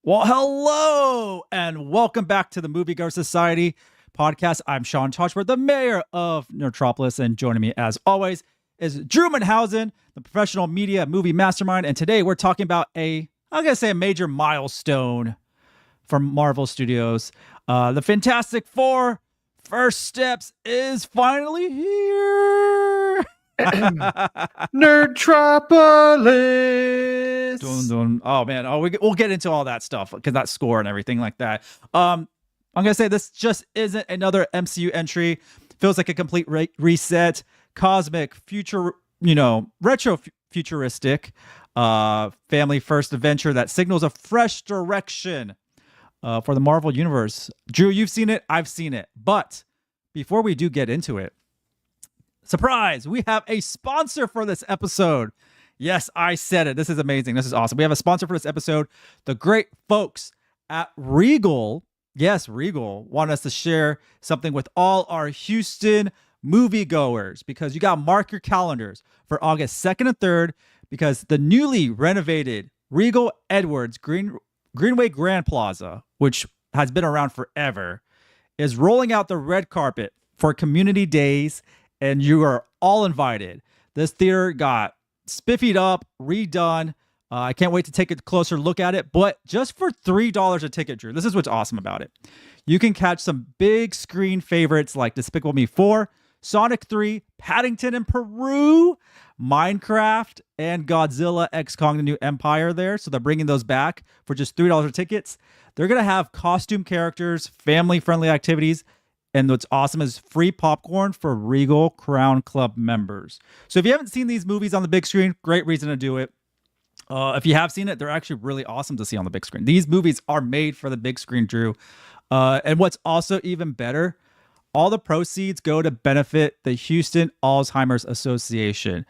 Well, hello and welcome back to the Moviegoers Society podcast. I'm Sean Toshworth, the mayor of Neutropolis, and joining me as always is Drew Manhausen, the professional media movie mastermind. And today we're talking about a major milestone from Marvel Studios. The Fantastic Four First Steps is finally here. Nerdtropolis. Oh man, we'll get into all that stuff because that score and everything like that. I'm gonna say this just isn't another MCU entry. Feels like a complete reset, cosmic, future, retro-futuristic, family first adventure that signals a fresh direction for the Marvel universe. Drew, you've seen it, I've seen it, but before we do get into it, surprise, we have a sponsor for this episode. Yes, I said it. This is amazing. This is awesome. We have a sponsor for this episode. The great folks at Regal. Yes, Regal want us to share something with all our Houston moviegoers because you got to mark your calendars for August 2nd and 3rd because the newly renovated Regal Edwards Greenway Grand Plaza, which has been around forever, is rolling out the red carpet for community days, and you are all invited. This theater got spiffied up, redone. I can't wait to take a closer look at it. But just for $3 a ticket, Drew, this is what's awesome about it. You can catch some big screen favorites like Despicable Me 4, Sonic 3, Paddington in Peru, Minecraft, and Godzilla X Kong: The New Empire there. So they're bringing those back for just $3 tickets. They're going to have costume characters, family-friendly activities, and what's awesome is free popcorn for Regal Crown Club members. So if you haven't seen these movies on the big screen, great reason to do it. If you have seen it, they're actually really awesome to see on the big screen. These movies are made for the big screen, Drew. And what's also even better, all the proceeds go to benefit the Houston Alzheimer's Association.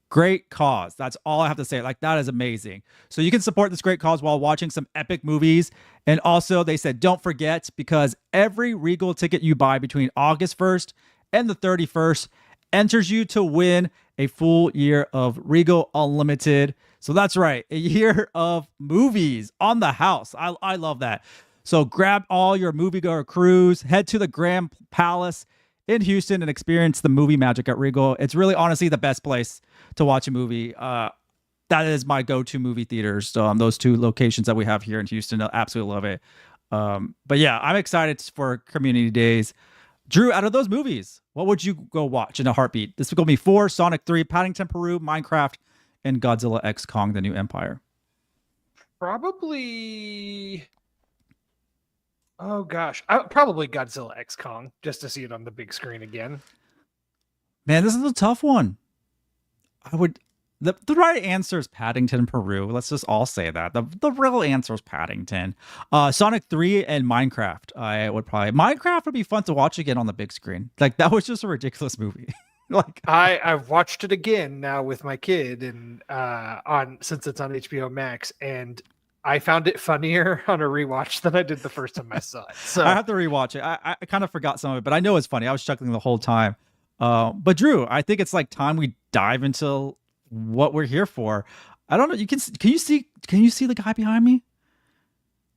Great cause. That's all I have to say. Like, that is amazing. So you can support this great cause while watching some epic movies. And also, they said, don't forget, because every Regal ticket you buy between August 1st and the 31st enters you to win a full year of Regal Unlimited. So that's right, a year of movies on the house. I love that. So grab all your moviegoer crews, head to the Grand Palace in Houston and experience the movie magic at Regal. It's really honestly the best place to watch a movie. That is my go-to movie theaters. Those two locations that we have here in Houston. I absolutely love it. But yeah, I'm excited for community days. Drew, out of those movies, what would you go watch in a heartbeat? This will be 4, Sonic 3, Paddington Peru, Minecraft, and Godzilla X Kong: The New Empire. Probably... Oh gosh, probably Godzilla X Kong, just to see it on the big screen again. Man, this is a tough one. The right answer is Paddington Peru. Let's just all say that. The real answer is Paddington. Sonic 3 and Minecraft. Minecraft would be fun to watch again on the big screen. Like, that was just a ridiculous movie. Like, I've watched it again now with my kid and since it's on HBO Max, and I found it funnier on a rewatch than I did the first time I saw it. So I have to rewatch it. I kind of forgot some of it, but I know it's funny. I was chuckling the whole time. But Drew, I think it's like time we dive into what we're here for. I don't know. Can you see the guy behind me?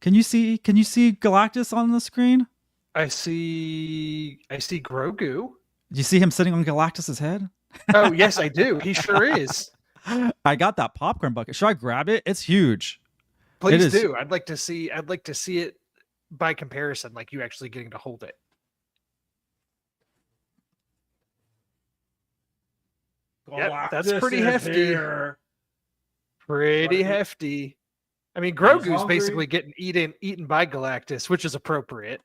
Can you see Galactus on the screen? I see Grogu. Do you see him sitting on Galactus's head? Oh, yes, I do. He sure is. I got that popcorn bucket. Should I grab it? It's huge. Please do. I'd like to see it by comparison, like you actually getting to hold it. Yep, that's pretty hefty. Here. Pretty hefty. I mean, Grogu's basically getting eaten by Galactus, which is appropriate.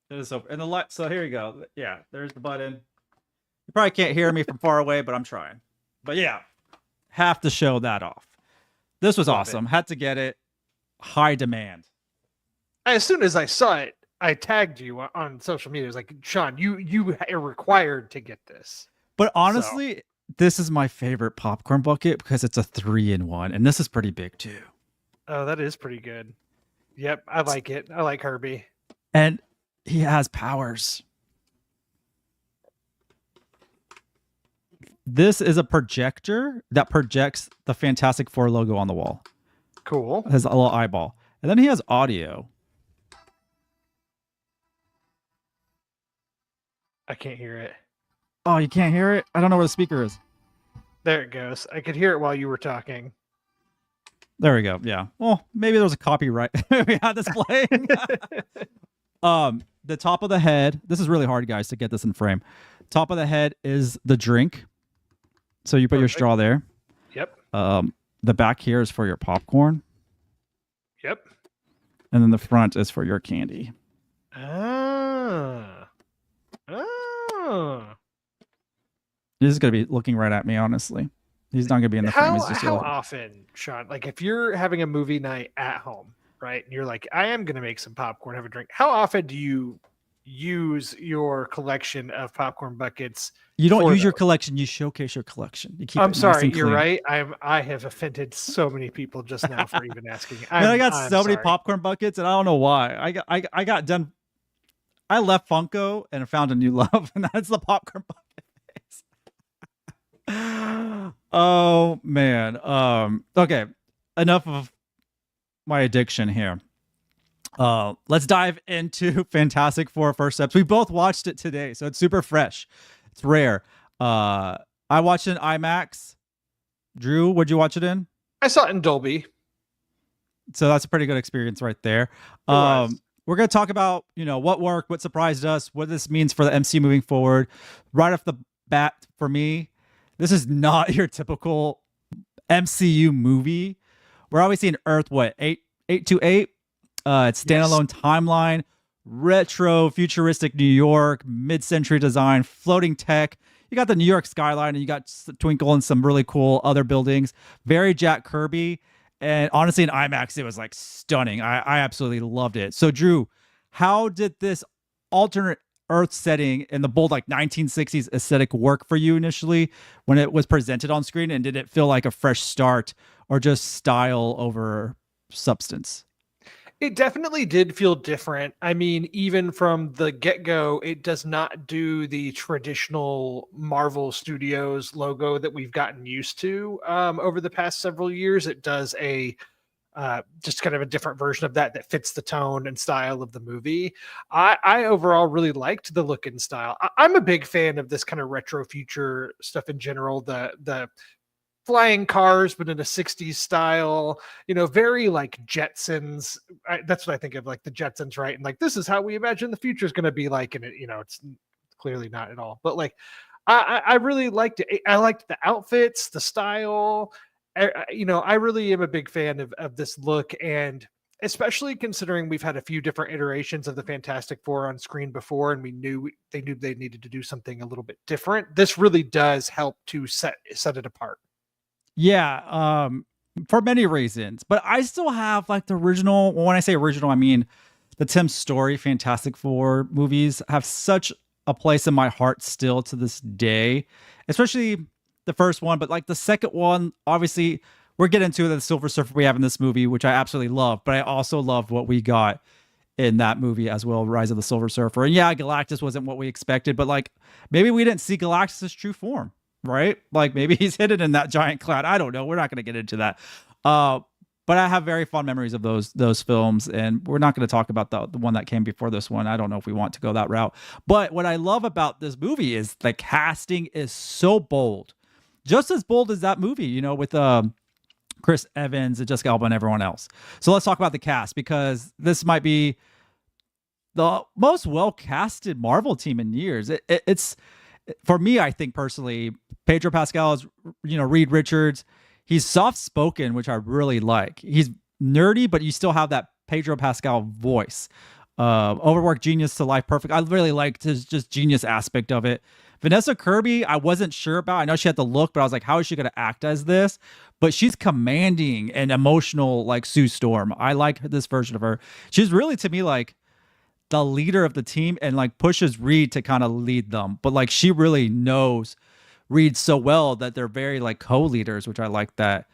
It is so, and the light. So here you go. Yeah, there's the button. You probably can't hear me from far away, but I'm trying. But yeah, have to show that off. This was awesome. Had to get it. High demand. As soon as I saw it, I tagged you on social media. I was like, Sean, you are required to get this. But honestly, this is my favorite popcorn bucket because it's a 3-in-1, and this is pretty big too. Oh, that is pretty good. Yep, I like it. I like Herbie. And he has powers. This is a projector that projects the Fantastic Four logo on the wall. Cool. It has a little eyeball. And then he has audio. I can't hear it. Oh, you can't hear it? I don't know where the speaker is. There it goes. I could hear it while you were talking. There we go. Yeah. Well, maybe there was a copyright we had this playing. The top of the head. This is really hard, guys, to get this in frame. Top of the head is the drink. So you put your straw there. Yep. The back here is for your popcorn. Yep. And then the front is for your candy. He's going to be looking right at me, honestly. He's not going to be in the frame. He's just how often, Sean, like if you're having a movie night at home, right, and you're like, I am going to make some popcorn, have a drink. How often do you use your collection of popcorn buckets? You don't use your collection. You showcase your collection. You keep I'm sorry. Nice you're right. I have offended so many people just now for even asking. I got so many popcorn buckets, and I don't know why. I got done. I left Funko and found a new love, and that's the popcorn bucket. Oh man. Okay. Enough of my addiction here. Let's dive into Fantastic Four first steps. We both watched it today, so it's super fresh. It's rare. I watched it in IMAX. Drew, what'd you watch it in? I saw it in Dolby. So that's a pretty good experience right there. We're going to talk about, what worked, what surprised us, what this means for the MC moving forward. Right off the bat, for me, this is not your typical MCU movie. We're obviously in Earth, 828? It's standalone timeline, retro futuristic New York, mid-century design, floating tech. You got the New York skyline, and you got Twinkle and some really cool other buildings. Very Jack Kirby. And honestly, in IMAX, it was like stunning. I absolutely loved it. So Drew, how did this alternate Earth setting in the bold 1960s aesthetic work for you initially when it was presented on screen? And did it feel like a fresh start or just style over substance? It definitely did feel different. I mean, even from the get-go, it does not do the traditional Marvel Studios logo that we've gotten used to over the past several years. It does just kind of a different version of that fits the tone and style of the movie. I overall really liked the look and style. I'm a big fan of this kind of retro future stuff in general. The flying cars, but in a 60s style, very like Jetsons. That's what I think of, like the Jetsons, right? And like, this is how we imagine the future is going to be like, and it's clearly not at all. But like, I really liked it. I liked the outfits, the style. I really am a big fan of this look, and especially considering we've had a few different iterations of the Fantastic Four on screen before, and they knew they needed to do something a little bit different. This really does help to set it apart. Yeah, for many reasons, but I still have like the original. When I say original, I mean the Tim Story Fantastic Four movies have such a place in my heart still to this day, especially the first one. But like the second one, obviously, we're getting into the Silver Surfer we have in this movie, which I absolutely love. But I also loved what we got in that movie as well, Rise of the Silver Surfer. And yeah, Galactus wasn't what we expected, but like maybe we didn't see Galactus' true form. Right? Like maybe he's hidden in that giant cloud. I don't know. We're not going to get into that. But I have very fond memories of those films, and we're not going to talk about the one that came before this one. I don't know if we want to go that route. But what I love about this movie is the casting is so bold. Just as bold as that movie, with Chris Evans and Jessica Alba and everyone else. So let's talk about the cast, because this might be the most well-casted Marvel team in years. It's for me, I think personally, Pedro Pascal is, Reed Richards. He's soft-spoken, which I really like. He's nerdy, but you still have that Pedro Pascal voice. Overworked genius to life perfect. I really liked his just genius aspect of it. Vanessa Kirby, I wasn't sure about. I know she had the look, but I was like, how is she going to act as this? But she's commanding and emotional like Sue Storm. I like this version of her. She's really, to me, like the leader of the team and like pushes Reed to kind of lead them. But like she really knows Reed so well that they're very like co-leaders, which I like that.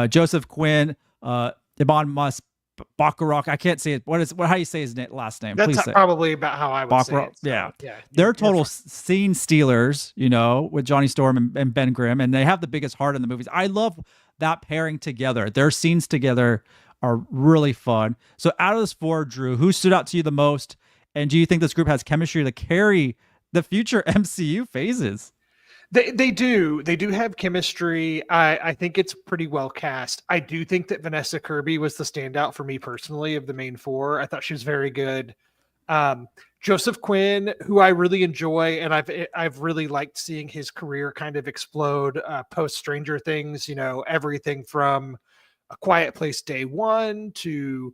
Joseph Quinn, Ebon Moss-Bachrach. I can't say it. How do you say his last name? That's Please say probably about how I would say it. So, yeah. They're total scene stealers, with Johnny Storm and Ben Grimm, and they have the biggest heart in the movies. I love that pairing together. Their scenes together are really fun. So out of this four, Drew, who stood out to you the most? And do you think this group has chemistry to carry the future MCU phases? They do. They do have chemistry. I think it's pretty well cast. I do think that Vanessa Kirby was the standout for me personally of the main four. I thought she was very good. Joseph Quinn, who I really enjoy, and I've really liked seeing his career kind of explode post Stranger Things. You know, everything from A Quiet Place Day One to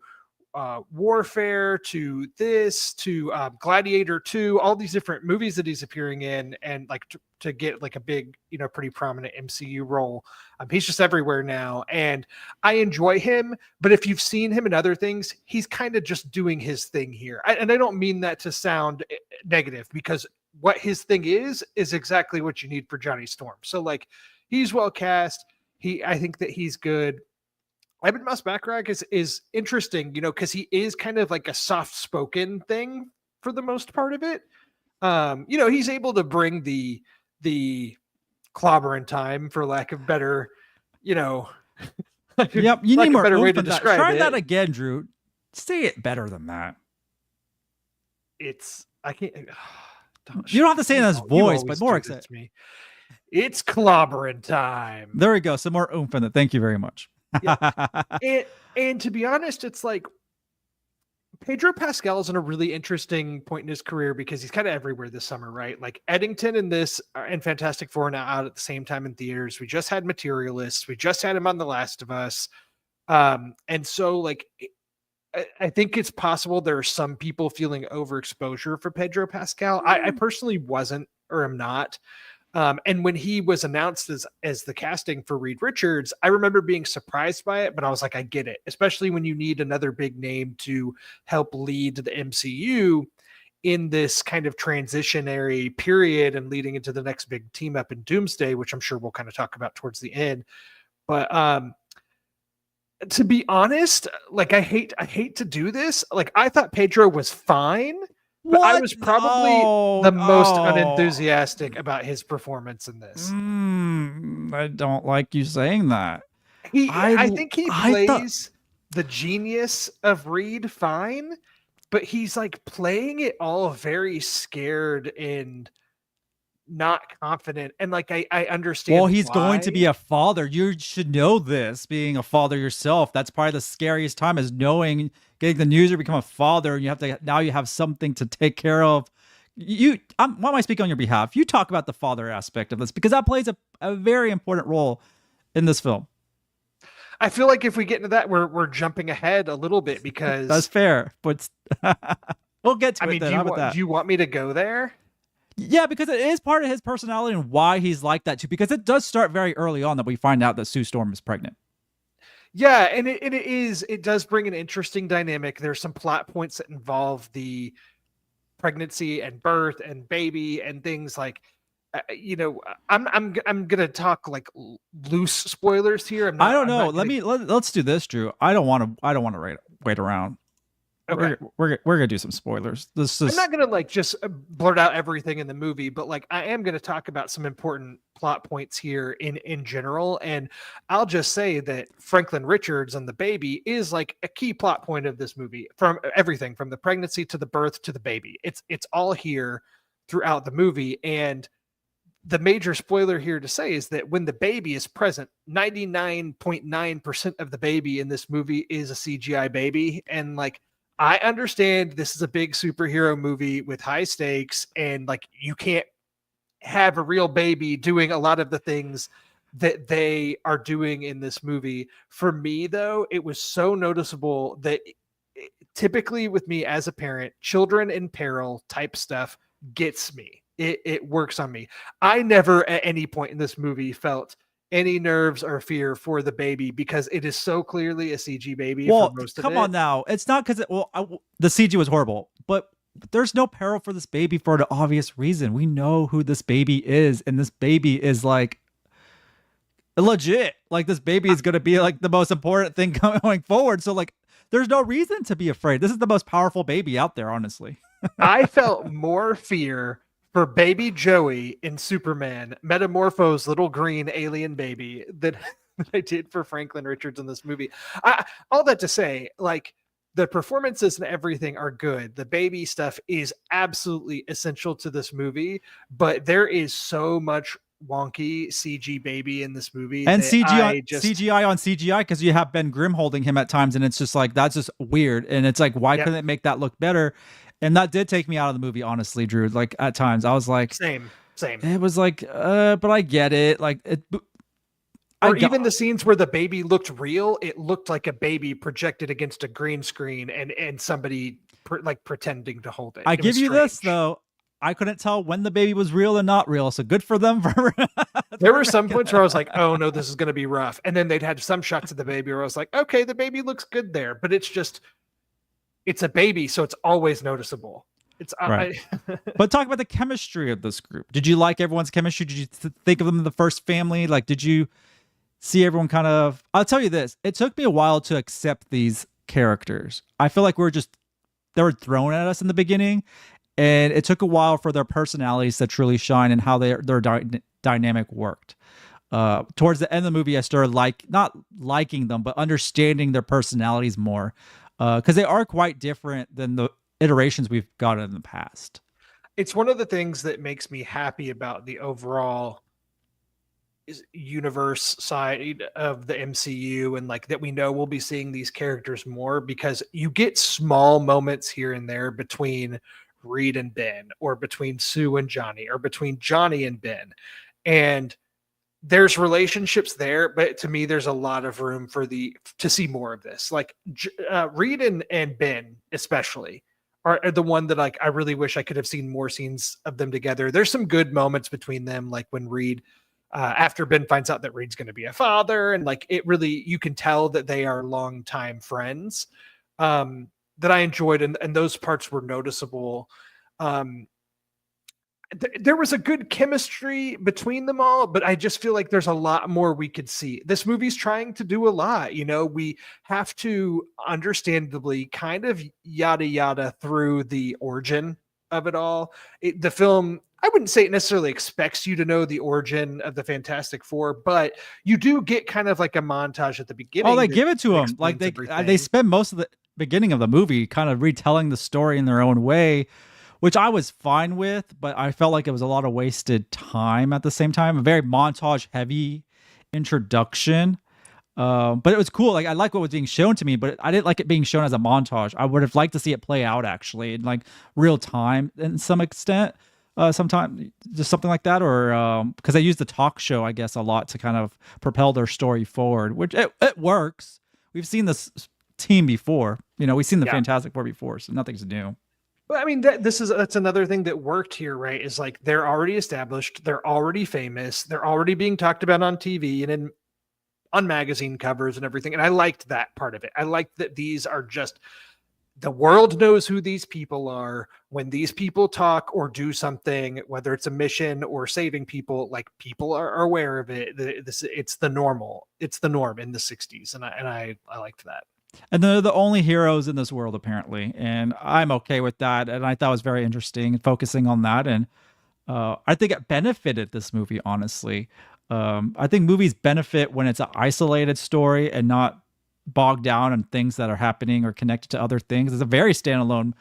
Warfare to this to Gladiator 2, all these different movies that he's appearing in, and like to get like a big, you know, pretty prominent MCU role. He's just everywhere now, and I enjoy him. But if you've seen him in other things, he's kind of just doing his thing here. And I don't mean that to sound negative, because what his thing is exactly what you need for Johnny Storm. So like, he's well cast. I think that he's good. Ebon Moss-Bachrach is interesting, you know, because he is kind of like a soft-spoken thing for the most part of it. You know, he's able to bring the clobbering time, for lack of better, you know. Yep, you need more better way to that. describe Try it. that again, Drew. Say it better than that. I can't. You don't have to say it in his voice, but more excited. It's clobbering time. There we go. Some more oomph in it. Thank you very much. Yeah. And to be honest, it's like Pedro Pascal is in a really interesting point in his career because he's kind of everywhere this summer, right? Like Eddington and this and Fantastic Four now out at the same time in theaters. We just had Materialists. We just had him on The Last of Us. And so like, I think it's possible there are some people feeling overexposure for Pedro Pascal. I personally wasn't, or am not. And when he was announced as the casting for Reed Richards, I remember being surprised by it, but I was like, I get it, especially when you need another big name to help lead the MCU in this kind of transitionary period and leading into the next big team up in Doomsday, which I'm sure we'll kind of talk about towards the end. But to be honest, like I hate to do this. Like I thought Pedro was fine. But I was probably the most unenthusiastic about his performance in this. I don't like you saying that. I think he plays the genius of Reed fine, but he's like playing it all very scared and not confident. And like, I understand. Well, he's going to be a father. You should know this, being a father yourself. That's probably the scariest time, is getting the news you become a father, and you have something to take care of. Why am I speaking on your behalf? You talk about the father aspect of this, because that plays a very important role in this film. I feel like if we get into that, we're jumping ahead a little bit, because that's fair, but we'll get to it. Do you want me to go there? Yeah, because it is part of his personality and why he's like that too. Because it does start very early on that we find out that Sue Storm is pregnant. Yeah, and it does bring an interesting dynamic. There's some plot points that involve the pregnancy and birth and baby and things like, you know, I'm gonna talk like loose spoilers here. I don't know. Let's do this, Drew. I don't want to wait around. Okay, we're gonna do some spoilers. I'm not gonna like just blurt out everything in the movie, but like I am gonna talk about some important plot points here in general. And I'll just say that Franklin Richards and the baby is like a key plot point of this movie, from everything from the pregnancy to the birth to the baby. It's all here throughout the movie. And the major spoiler here to say is that when the baby is present, 99.9% of the baby in this movie is a CGI baby. And like, I understand this is a big superhero movie with high stakes, and like you can't have a real baby doing a lot of the things that they are doing in this movie. For me, though, it was so noticeable that typically with me as a parent, children in peril type stuff gets me. It works on me. I never at any point in this movie felt any nerves or fear for the baby, because it is so clearly a CG baby. Well, for most come of it. on now. It's not because the CG was horrible, but there's no peril for this baby for an obvious reason. We know who this baby is, and this baby is like legit. Like this baby is going to be like the most important thing going forward. So like, there's no reason to be afraid. This is the most powerful baby out there, honestly. I felt more fear for baby Joey in Superman Metamorpho's little green alien baby that I did for Franklin Richards in this movie. All that to say, like, the performances and everything are good. The baby stuff is absolutely essential to this movie, but there is so much wonky CG baby in this movie, and that CGI on CGI, because you have Ben Grimm holding him at times, and it's just like, that's just weird. And it's like, why couldn't it make that look better? And that did take me out of the movie, honestly, Drew. Like, at times I was like, same. It was like, but I get it. Like, even the scenes where the baby looked real, it looked like a baby projected against a green screen and somebody pretending to hold it. I give you this though. I couldn't tell when the baby was real and not real. So good for them. There were some points where I was like, oh no, this is going to be rough. And then they'd had some shots of the baby where I was like, okay, the baby looks good there, but it's a baby. So it's always noticeable. It's right. But talk about the chemistry of this group. Did you like everyone's chemistry? Did you think of them as the first family? Like, did you see everyone kind of, I'll tell you this, it took me a while to accept these characters. I feel like they were thrown at us in the beginning, and it took a while for their personalities to truly shine and how their dynamic worked. Towards the end of the movie, I started not liking them, but understanding their personalities more, because they are quite different than the iterations we've gotten in the past. It's one of the things that makes me happy about the overall universe side of the MCU, and like that we know we'll be seeing these characters more, because you get small moments here and there between Reed and Ben, or between Sue and Johnny, or between Johnny and Ben, and there's relationships there, but to me there's a lot of room to see more of this. Like Reed and Ben especially are the one that, like, I really wish I could have seen more scenes of them together. There's some good moments between them, like when Reed after Ben finds out that Reed's going to be a father, and like it really, you can tell that they are longtime friends, that I enjoyed, and those parts were noticeable. There was a good chemistry between them all, but I just feel like there's a lot more we could see. This movie's trying to do a lot. We have to understandably kind of yada yada through the origin of it all. The film, I wouldn't say it necessarily expects you to know the origin of the Fantastic Four, but you do get kind of like a montage at the beginning. Oh, they give it to them. Like they spend most of the beginning of the movie kind of retelling the story in their own way, which I was fine with, but I felt like it was a lot of wasted time at the same time. A very montage heavy introduction. But it was cool. Like, I like what was being shown to me, but I didn't like it being shown as a montage. I would have liked to see it play out actually in like real time in some extent. Sometime just something like that, or because they use the talk show, I guess, a lot to kind of propel their story forward, which it works. We've seen this team before. We've seen the Fantastic Four before, so nothing's new. Well, I mean, that's another thing that worked here, right? Is like they're already established, they're already famous, they're already being talked about on TV and on magazine covers and everything. And I liked that part of it. I liked that these are just, the world knows who these people are. When these people talk or do something, whether it's a mission or saving people, like people are aware of it. It's the norm in the 60s. And I liked that. And they're the only heroes in this world, apparently. And I'm okay with that. And I thought it was very interesting focusing on that. And I think it benefited this movie, honestly. I think movies benefit when it's an isolated story and not bogged down in things that are happening or connected to other things. It's a very standalone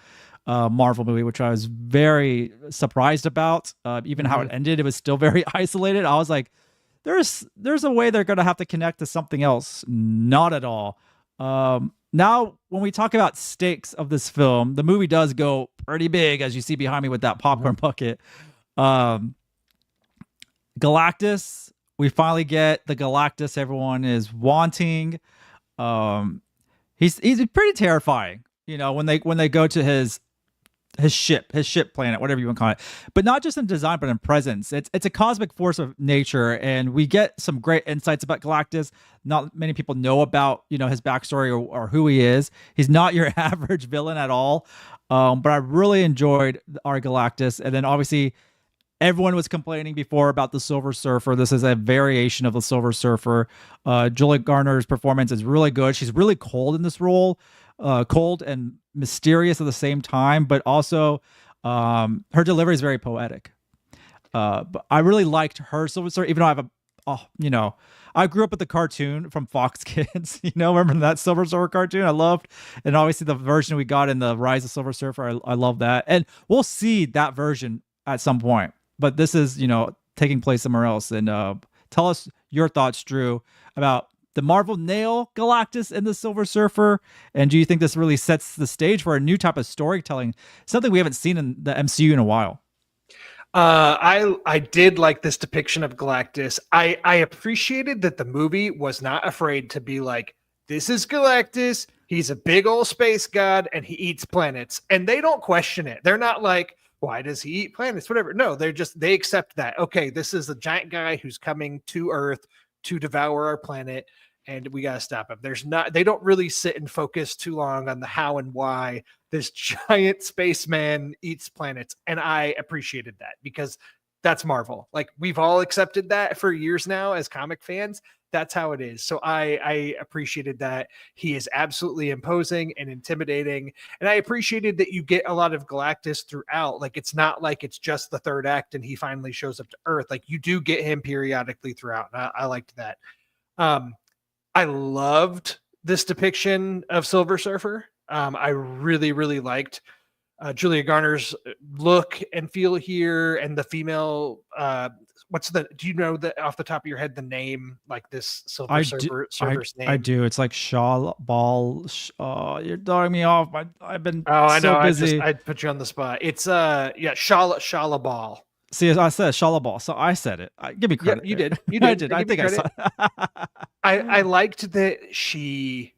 Marvel movie, which I was very surprised about. Even how it ended, it was still very isolated. I was like, there's a way they're going to have to connect to something else. Not at all. Now, when we talk about stakes of this film, the movie does go pretty big, as you see behind me with that popcorn bucket. Galactus, we finally get the Galactus everyone is wanting. He's pretty terrifying, when they go to his ship planet, whatever you want to call it, but not just in design, but in presence. It's a cosmic force of nature, and we get some great insights about Galactus. Not many people know about, his backstory or who he is. He's not your average villain at all. But I really enjoyed our Galactus. And then obviously everyone was complaining before about the Silver Surfer. This is a variation of the Silver Surfer. Julia Garner's performance is really good. She's really cold in this role. Cold and mysterious at the same time, but also her delivery is very poetic. But I really liked her Silver Surfer, even though I have I grew up with the cartoon from Fox Kids. Remember that Silver Surfer cartoon? I loved, and obviously the version we got in the Rise of Silver Surfer. I love that, and we'll see that version at some point. But this is, taking place somewhere else. And tell us your thoughts, Drew, about the Marvel nail Galactus and the Silver Surfer, and do you think this really sets the stage for a new type of storytelling, something we haven't seen in the MCU in a while? I did like this depiction of Galactus. I appreciated that the movie was not afraid to be like, this is Galactus. He's a big old space god and he eats planets. And they don't question it. They're not like, why does he eat planets? Whatever. No, they accept that. Okay, this is a giant guy who's coming to Earth to devour our planet, and we got to stop him. They don't really sit and focus too long on the how and why this giant spaceman eats planets. And I appreciated that because that's Marvel. Like, we've all accepted that for years now as comic fans. That's how it is. So I appreciated that. He is absolutely imposing and intimidating. And I appreciated that you get a lot of Galactus throughout. Like, it's not like it's just the third act and he finally shows up to Earth. Like, you do get him periodically throughout. And I liked that. I loved this depiction of Silver Surfer. I really, really liked Julia Garner's look and feel here, and the female. Do you know that off the top of your head the name, like this Silver Surfer's name? I do. It's like Shaw Ball. You're throwing me off. I've been I know. busy. I put you on the spot. It's Shala Ball. See, I said Shala Ball, so I said it. Give me credit. Yeah, you did. I did. I think I saw it. I liked that she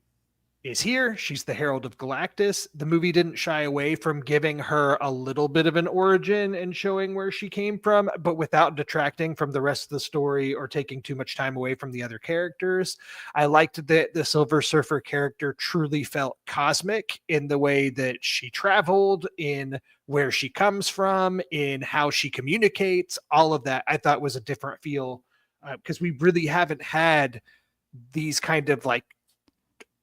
is here. She's the Herald of Galactus. The movie didn't shy away from giving her a little bit of an origin and showing where she came from, but without detracting from the rest of the story or taking too much time away from the other characters. I liked that the Silver Surfer character truly felt cosmic in the way that she traveled, in where she comes from, in how she communicates. All of that I thought was a different feel, because we really haven't had these kind of, like,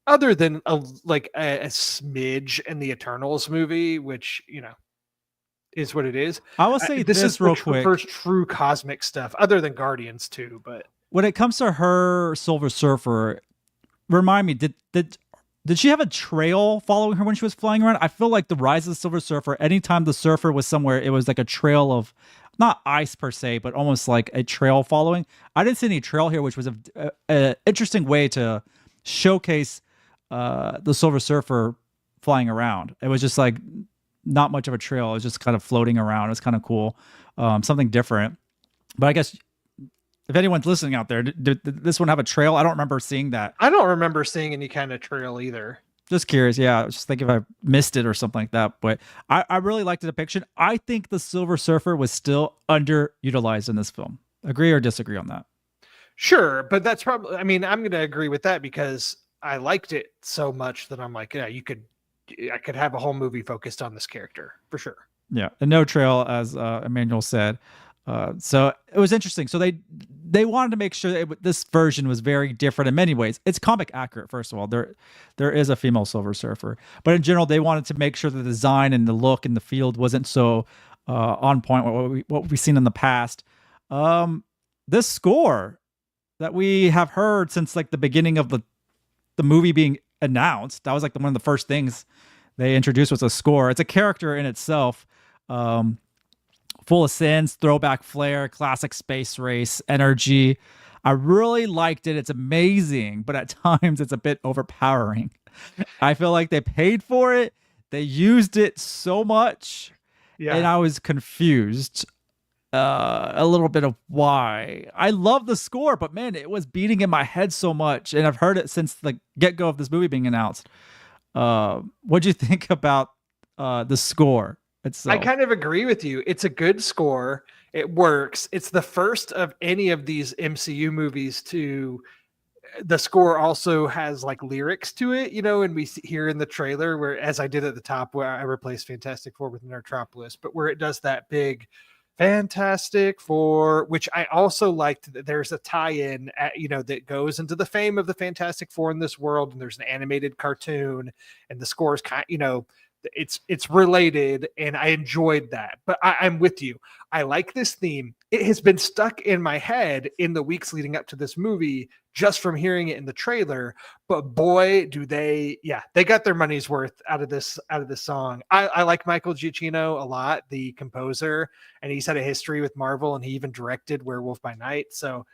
other than a smidge in the Eternals movie, which, is what it is. I will say this is real quick. First true cosmic stuff, other than Guardians too. But when it comes to her Silver Surfer, remind me, did she have a trail following her when she was flying around? I feel like the Rise of the Silver Surfer, anytime the surfer was somewhere, it was like a trail of, not ice per se, but almost like a trail following. I didn't see any trail here, which was a interesting way to showcase the Silver Surfer flying around. It was just like not much of a trail. It was just kind of floating around. It was kind of cool. Something different. But I guess if anyone's listening out there, did this one have a trail? I don't remember seeing that. I don't remember seeing any kind of trail either. Just curious. Yeah, I was just thinking if I missed it or something like that. But I really liked the depiction. I think the Silver Surfer was still underutilized in this film. Agree or disagree on that? Sure, but that's probably, I'm going to agree with that because I liked it so much that I'm like, yeah, I could have a whole movie focused on this character for sure. Yeah, and no trail, as Emmanuel said. So it was interesting. So they wanted to make sure that this version was very different in many ways. It's comic accurate, first of all. There is a female Silver Surfer, but in general, they wanted to make sure the design and the look and the field wasn't so on point with what we've seen in the past. This score that we have heard since like the beginning of the movie being announced, that was like one of the first things they introduced was a score. It's a character in itself, full of sins, throwback flair, classic space race energy. I really liked it. It's amazing, but at times it's a bit overpowering. I feel like they paid for it. They used it so much, and I was confused a little bit of why. I love the score, but man, it was beating in my head so much, and I've heard it since the get-go of this movie being announced. What'd you think about the score itself? I kind of agree with you. It's a good score. It works. It's the first of any of these MCU movies to. The score also has like lyrics to it, and we hear in the trailer where, as I did at the top, where I replaced Fantastic Four with Metropolis, but where it does that big Fantastic Four, which I also liked that there's a tie-in that goes into the fame of the Fantastic Four in this world, and there's an animated cartoon, and the score is kind it's related, and I enjoyed that. But I'm with you. I like this theme. It has been stuck in my head in the weeks leading up to this movie just from hearing it in the trailer. But boy, do they got their money's worth out of this song. I like Michael Giacchino a lot, the composer, and he's had a history with Marvel, and he even directed Werewolf by Night. So,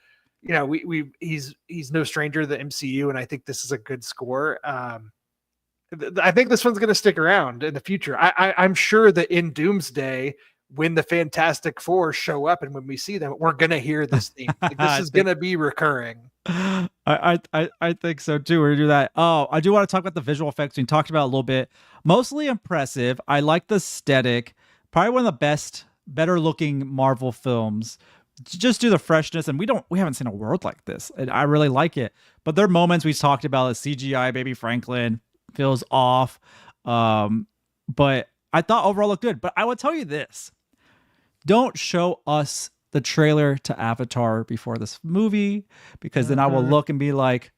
he's no stranger to the MCU, and I think this is a good score. I think this one's going to stick around in the future. I'm sure that in Doomsday, when the Fantastic Four show up and when we see them, we're going to hear this theme. Like, this is going to be recurring. I think so too. We're gonna do that. Oh, I do want to talk about the visual effects. We talked about it a little bit. Mostly impressive. I like the aesthetic. Probably one of the better looking Marvel films. Just do the freshness, and we haven't seen a world like this, and I really like it. But there are moments we talked about as CGI Baby Franklin feels off, but I thought overall looked good. But I will tell you this: don't show us the trailer to Avatar before this movie, because then I will look and be like,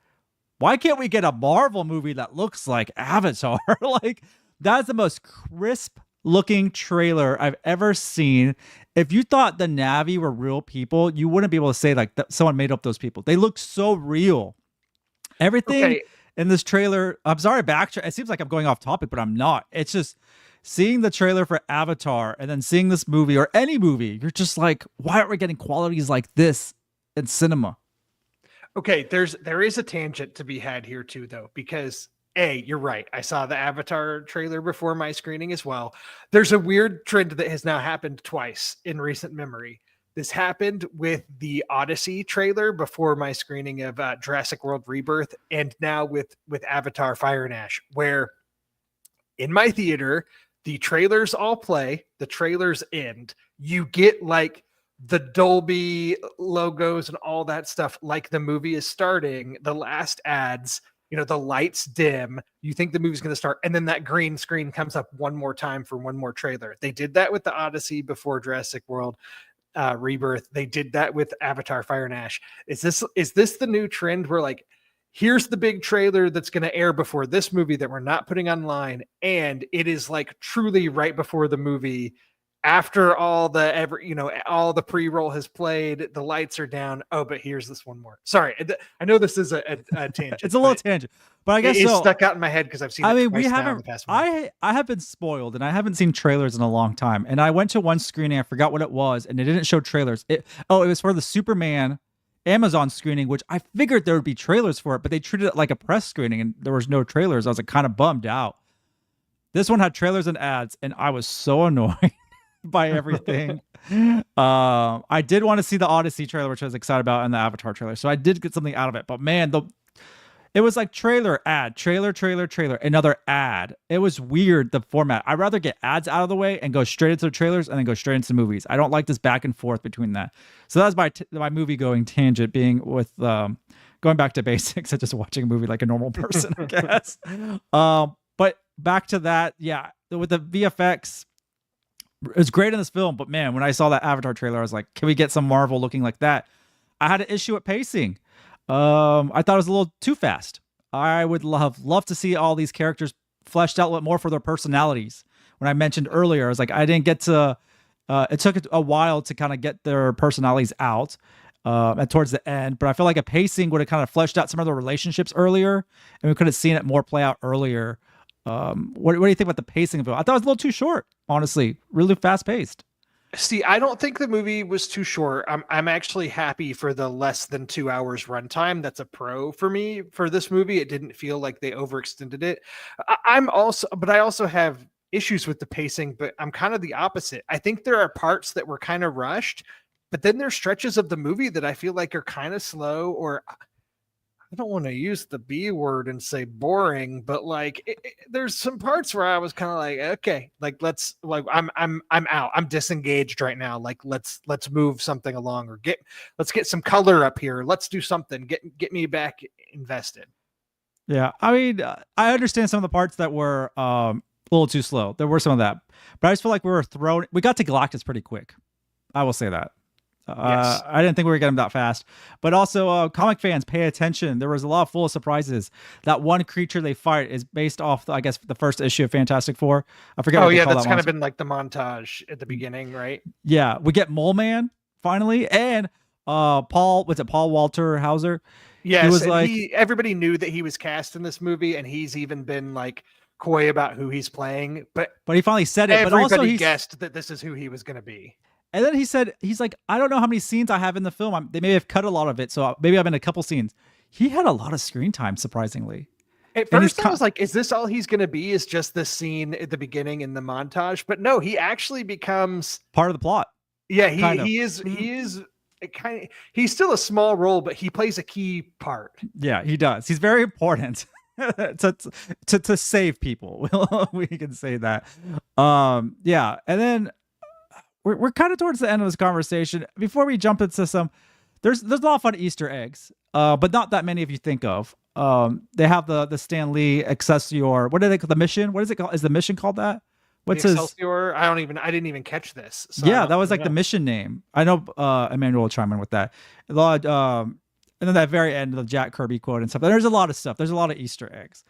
why can't we get a Marvel movie that looks like Avatar? Like, that's the most crisp looking trailer I've ever seen. If you thought the Na'vi were real people, you wouldn't be able to say like someone made up those people. They look so real. Everything in this trailer, I'm sorry, it seems like I'm going off topic, but I'm not. It's just seeing the trailer for Avatar and then seeing this movie or any movie, you're just like, why aren't we getting qualities like this in cinema? Okay, there is a tangent to be had here too, though, because you're right. I saw the Avatar trailer before my screening as well. There's a weird trend that has now happened twice in recent memory. This happened with the Odyssey trailer before my screening of Jurassic World Rebirth, and now with Avatar Fire and Ash, where in my theater, the trailers all play, the trailers end. You get like the Dolby logos and all that stuff, like the movie is starting, the last ads, the lights dim, you think the movie's going to start, and then that green screen comes up one more time for one more trailer. They did that with the Odyssey before Jurassic World Rebirth. They did that with Avatar Fire and Ash. Is this the new trend where like, here's the big trailer that's going to air before this movie that we're not putting online, and it is like truly right before the movie, after all the pre-roll has played, the lights are down. Oh, but here's this one more. Sorry, I know this is a tangent. It's a little tangent, but I guess it's stuck out in my head because I've seen. We haven't. I have been spoiled, and I haven't seen trailers in a long time. And I went to one screening, I forgot what it was, and it didn't show trailers. It was for the Superman Amazon screening, which I figured there would be trailers for it, but they treated it like a press screening, and there was no trailers. I was like kind of bummed out. This one had trailers and ads, and I was so annoyed by everything. I did want to see the Odyssey trailer, which I was excited about, and the Avatar trailer, so I did get something out of it. But man, it was like trailer, ad, trailer, another ad. It was weird, the format. I'd rather get ads out of the way and go straight into the trailers and then go straight into movies. I don't like this back and forth between that. So that was my movie going tangent, being with going back to basics and just watching a movie like a normal person, I guess. But back to that, yeah, with the VFX, it was great in this film, but man, when I saw that Avatar trailer, I was like, can we get some Marvel looking like that? I had an issue with pacing. I thought it was a little too fast. I would love to see all these characters fleshed out a little more for their personalities. When I mentioned earlier, I was like, I didn't get to, it took a while to kind of get their personalities out and towards the end, but I feel like a pacing would have kind of fleshed out some of the relationships earlier, and we could have seen it more play out earlier. What do you think about the pacing of it? I thought it was a little too short, honestly, really fast paced. See, I don't think the movie was too short. I'm actually happy for the less than 2 hours runtime. That's a pro for me for this movie. It didn't feel like they overextended it. I also have issues with the pacing, but I'm kind of the opposite. I think there are parts that were kind of rushed, but then there's stretches of the movie that I feel like are kind of slow, or I don't want to use the B word and say boring, but like there's some parts where I was kind of like, okay, like I'm out. I'm disengaged right now. Like let's move something along, or let's get some color up here. Let's do something. Get me back invested. Yeah, I mean, I understand some of the parts that were a little too slow. There were some of that, but I just feel like we got to Galactus pretty quick. I will say that. Yes. I didn't think we were getting that fast. But also, comic fans, pay attention. There was a lot full of surprises. That one creature they fight is based off, I guess, the first issue of Fantastic Four. I forget Oh what they yeah, call that's that kind of monster. been like the montage at the beginning, right? Yeah, we get Mole Man finally, and Paul, what's it, Paul Walter Hauser? He Yes, was and like, everybody knew that he was cast in this movie, and he's even been like coy about who he's playing, but but he finally said it. But also, everybody he's guessed that this is who he was going to be. and then he said, he's like, I don't know how many scenes I have in the film. They may have cut a lot of it, so maybe I'm in a couple scenes. He had a lot of screen time, surprisingly. At And he's first, I was like, is this all he's going to be? Is just this scene at the beginning in the montage? But no, he actually becomes part of the plot. Yeah, kind of. he is kind of, he's still a small role, but he plays a key part. Yeah, he does. He's very important to save people. We can say that. Yeah, and then we're kind of towards the end of this conversation. Before we jump into there's a lot of fun Easter eggs, but not that many if you think of. They have the Stan Lee Excelsior. What do they call the mission? What is it called? Is the mission called that? What's the his? Excelsior? I didn't even catch this. So Yeah, that was like the mission name. I know Emmanuel will chime in with that. A lot, and then that very end, the Jack Kirby quote and stuff. There's a lot of stuff. There's a lot of Easter eggs.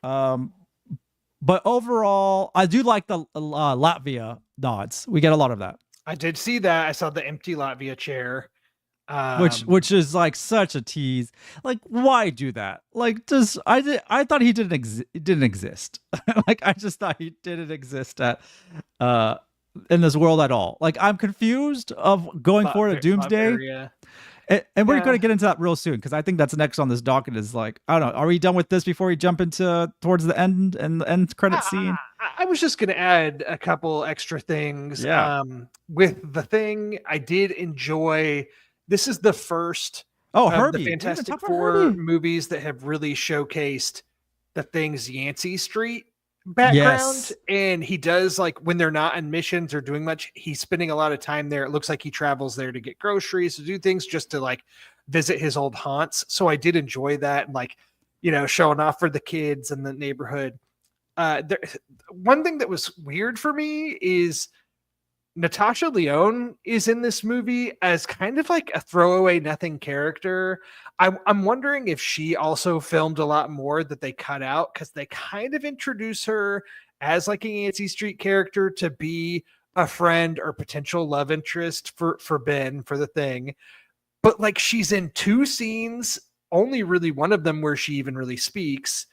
But overall, I do like the Latvia nods. We get a lot of that. I did see that. I saw the empty Latvia chair. Which is like such a tease. Like, why do that? Like, just I thought he didn't exist. Like, I just thought he didn't exist at in this world at all. Like, I'm confused of going forward to Doomsday. And we're going to get into that real soon because I think that's next on this docket. Is like, I don't know. Are we done with this before we jump into towards the end and the end credit scene? I was just going to add a couple extra things. Yeah. With the Thing, I did enjoy. This is the first of the Fantastic Four movies that have really showcased the Thing's Yancey Street background. Yes. And he does, like, when they're not on missions or doing much, he's spending a lot of time there. It looks like he travels there to get groceries, to do things, just to like visit his old haunts. So I did enjoy that, and like, you know, showing off for the kids and the neighborhood. One thing that was weird for me is Natasha Lyonne is in this movie as kind of like a throwaway nothing character. I'm wondering if she also filmed a lot more that they cut out, because they kind of introduce her as like a Yancey Street character to be a friend or potential love interest for Ben, for the Thing. But like, she's in 2 scenes, only really one of them where she even really speaks.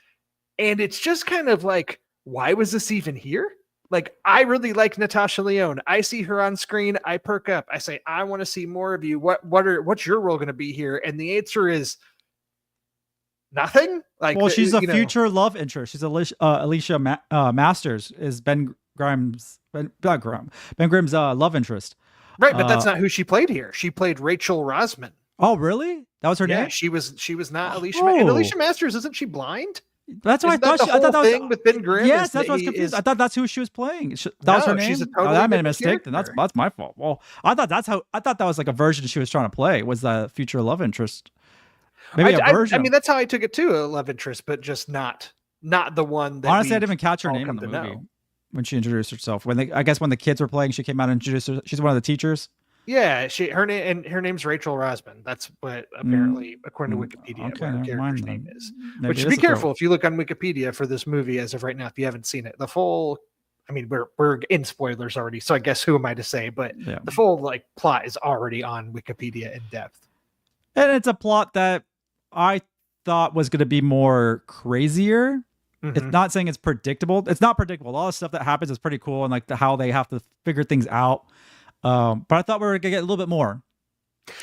And it's just kind of like, why was this even here? Like, I really like Natasha Lyonne. I see her on screen, I perk up. I say, I want to see more of you. What's your role going to be here? And the answer is nothing. Like, well, she's a future love interest. She's Alicia Masters is Ben Grimm's love interest. Right, but that's not who she played here. She played Rachel Rosman. Oh, really? That was her name? Yeah, she was not Alicia. And Alicia Masters, isn't she blind? That's what I thought. I thought that was with Ben Grimm. Yes, that's what I was confused. I thought that's who she was playing. That was her name. She's a totally I made a mistake. Character. Then that's my fault. Well, I thought that was like a version she was trying to play. Was the future love interest? Maybe a version. I mean, that's how I took it too, a love interest, but just not the one that. Honestly, I didn't even catch her name in the movie when she introduced herself. When I guess when the kids were playing, she came out and introduced her. She's one of the teachers. Yeah, her name's Rachel Rosman. That's what apparently, according to Wikipedia, what her character's name is. Which, be careful if you look on Wikipedia for this movie as of right now, if you haven't seen it. The full, I mean, we're in spoilers already, so I guess who am I to say? But the full like plot is already on Wikipedia in depth. And it's a plot that I thought was going to be more crazier. It's not saying it's predictable. It's not predictable. A lot of stuff that happens is pretty cool, and like how they have to figure things out. But I thought we were gonna get a little bit more.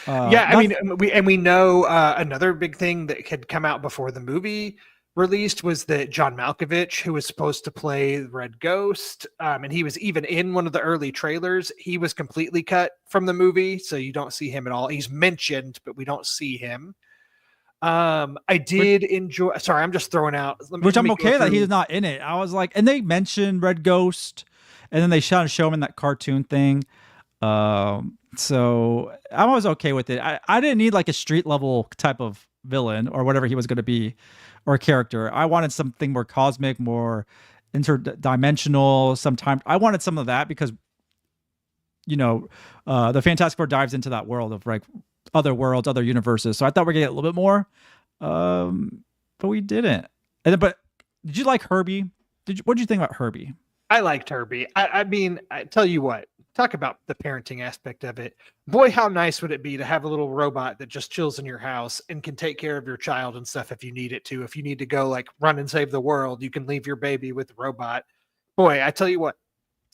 I mean, we know another big thing that had come out before the movie released was that John Malkovich, who was supposed to play Red Ghost, and he was even in one of the early trailers, he was completely cut from the movie, so you don't see him at all. He's mentioned, but we don't see him. I did enjoy. Sorry, I'm just throwing out. Which I'm okay that he's not in it. I was like, and they mentioned Red Ghost, and then they show him in that cartoon thing. So I was okay with it. I didn't need like a street level type of villain or whatever he was going to be, or a character. I wanted something more cosmic, more interdimensional. Sometimes I wanted some of that because the Fantastic Four dives into that world of like other worlds, other universes. So I thought we're getting a little bit more, but we didn't. But did you like Herbie? What did you think about Herbie? I liked Herbie. I mean, I tell you what, talk about the parenting aspect of it. Boy, how nice would it be to have a little robot that just chills in your house and can take care of your child and stuff if you need it to. If you need to go like run and save the world, you can leave your baby with the robot. Boy, I tell you what,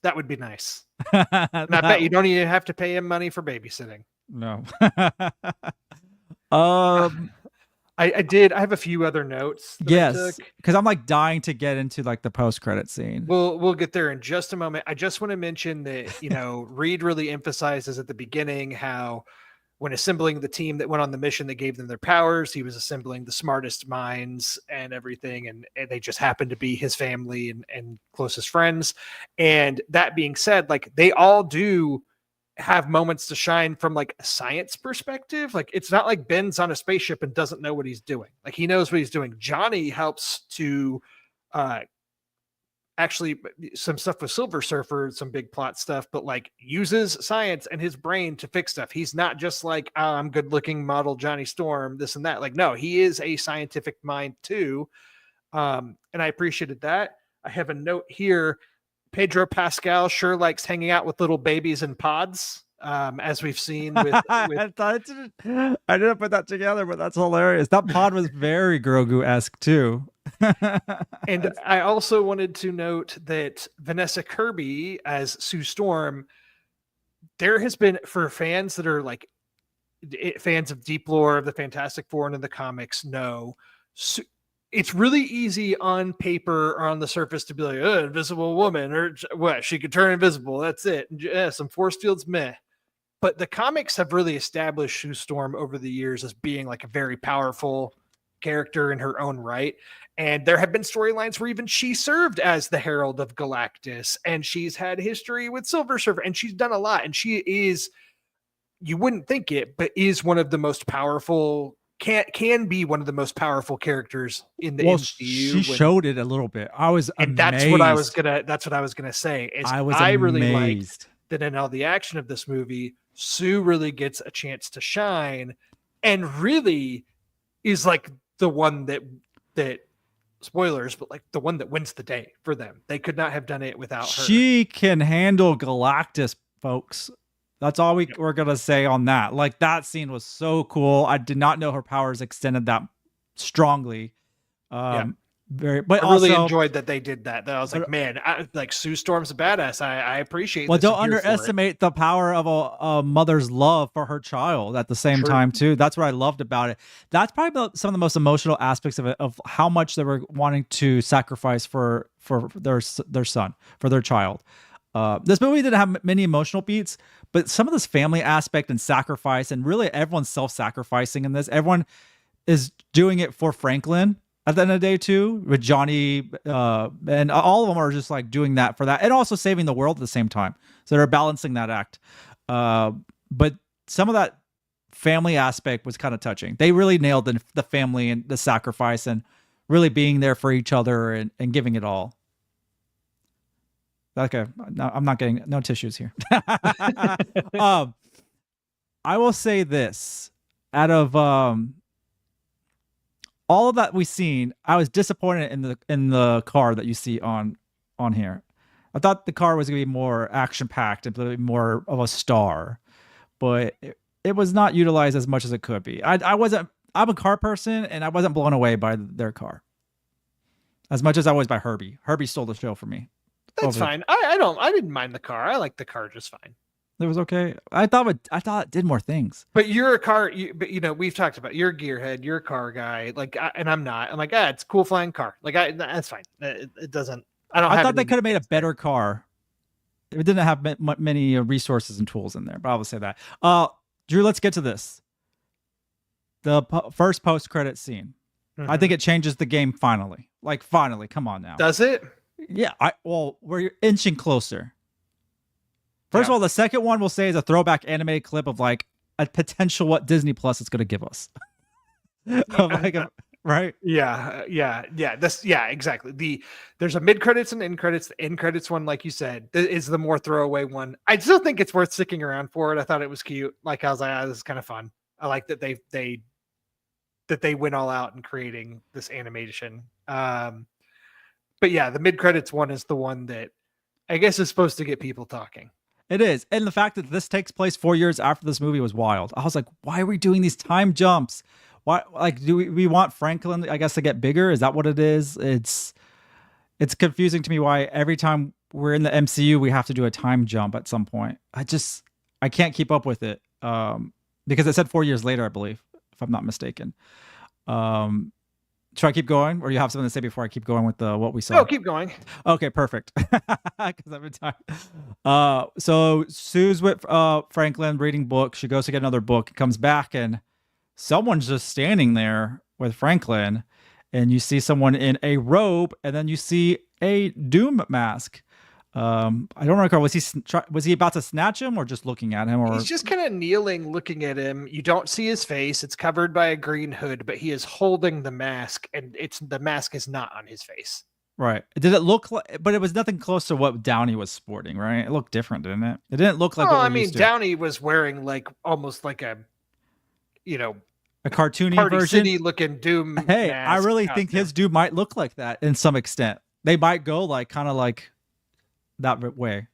that would be nice. And I bet you don't even have to pay him money for babysitting. No. I did. I have a few other notes. Yes, because I'm like dying to get into like the post-credit scene. We'll get there in just a moment. I just want to mention that, Reed really emphasizes at the beginning how when assembling the team that went on the mission that gave them their powers, he was assembling the smartest minds and everything. And they just happened to be his family and closest friends. And that being said, like they all do have moments to shine from like a science perspective. Like it's not like Ben's on a spaceship and doesn't know what he's doing. Like he knows what he's doing. Johnny helps to actually some stuff with Silver Surfer, some big plot stuff, but like uses science and his brain to fix stuff. He's not just like, oh, I'm good looking model Johnny Storm, this and that. Like, no, he is a scientific mind too. And I appreciated that. I have a note here. Pedro Pascal sure likes hanging out with little babies in pods, as we've seen with I didn't put that together, but that's hilarious. That pod was very Grogu-esque too. And I also wanted to note that Vanessa Kirby as Sue Storm, there has been, for fans that are like fans of deep lore of the Fantastic Four and of the comics, it's really easy on paper or on the surface to be like, oh, invisible woman, or what, she could turn invisible. That's it. Yeah, some force fields, meh. But the comics have really established Sue Storm over the years as being like a very powerful character in her own right. And there have been storylines where even she served as the Herald of Galactus, and she's had history with Silver Surfer, and she's done a lot. And she is, you wouldn't think it, but is one of the most powerful, can be one of the most powerful characters in the MCU. She showed it a little bit. I was amazed. That's what I was gonna say. I really liked that in all the action of this movie, Sue really gets a chance to shine, and really is like the one that spoilers, but like the one that wins the day for them. They could not have done it without her. She can handle Galactus, folks. That's all we're going to say on that. Like that scene was so cool. I did not know her powers extended that strongly. But I really enjoyed that they did that. I was like, man, like Sue Storm's a badass. I appreciate. Well, don't underestimate the power of a mother's love for her child at the same time too. That's what I loved about it. That's probably some of the most emotional aspects of it, of how much they were wanting to sacrifice for their son, for their child. This movie didn't have many emotional beats, but some of this family aspect and sacrifice, and really everyone's self-sacrificing in this. Everyone is doing it for Franklin at the end of the day too, with Johnny, and all of them are just like doing that for that, and also saving the world at the same time. So they're balancing that act. But some of that family aspect was kind of touching. They really nailed the family and the sacrifice and really being there for each other and giving it all. Okay, no, I'm not getting no tissues here. I will say this: out of all of that we've seen, I was disappointed in the car that you see on here. I thought the car was gonna be more action packed and more of a star, but it was not utilized as much as it could be. I'm a car person, and I wasn't blown away by their car as much as I was by Herbie. Herbie stole the show for me. That's fine. I didn't mind the car. I liked the car just fine. It was okay. I thought it did more things. But you're a car. But we've talked about you're a gearhead. You're a car guy. Like, and I'm not. I'm like, it's a cool flying car. Like, that's fine. It doesn't. I thought they could have made a better car. It didn't have many resources and tools in there. But I will say that. Drew, let's get to this. The first post-credit scene. Mm-hmm. I think it changes the game finally. Like, finally, come on now. Does it? Yeah, we're inching closer. First of all, the second one we'll say is a throwback animated clip of like a potential what Disney Plus is going to give us. right? Yeah, exactly. There's a mid credits and end credits. The end credits one, like you said, is the more throwaway one. I still think it's worth sticking around for it. I thought it was cute. Like I was like, this is kind of fun. I like that they went all out in creating this animation. But yeah, the mid credits one is the one that I guess is supposed to get people talking. It is. And the fact that this takes place 4 years after this movie was wild. I was like, why are we doing these time jumps? Why, like, do we want Franklin, I guess, to get bigger? Is that what it is? It's confusing to me why every time we're in the MCU, we have to do a time jump at some point. I can't keep up with it. Because it said 4 years later, I believe, if I'm not mistaken. Should I keep going, or you have something to say before I keep going with what we saw? No, keep going. Okay, perfect. Because I've been tired. So Sue's with Franklin reading books. She goes to get another book, comes back, and someone's just standing there with Franklin. And you see someone in a robe, and then you see a Doom mask. I don't recall. Was he about to snatch him, or just looking at him? Or he's just kind of kneeling, looking at him. You don't see his face; it's covered by a green hood, but he is holding the mask, and the mask is not on his face. Right? Did it look like? But it was nothing close to what Downey was sporting, right? It looked different, didn't it? It didn't look like. Oh, I mean, Downey was wearing almost like a cartoony Party version, City looking Doom. Hey, I really think his Doom might look like that in some extent. They might go kind of like that way.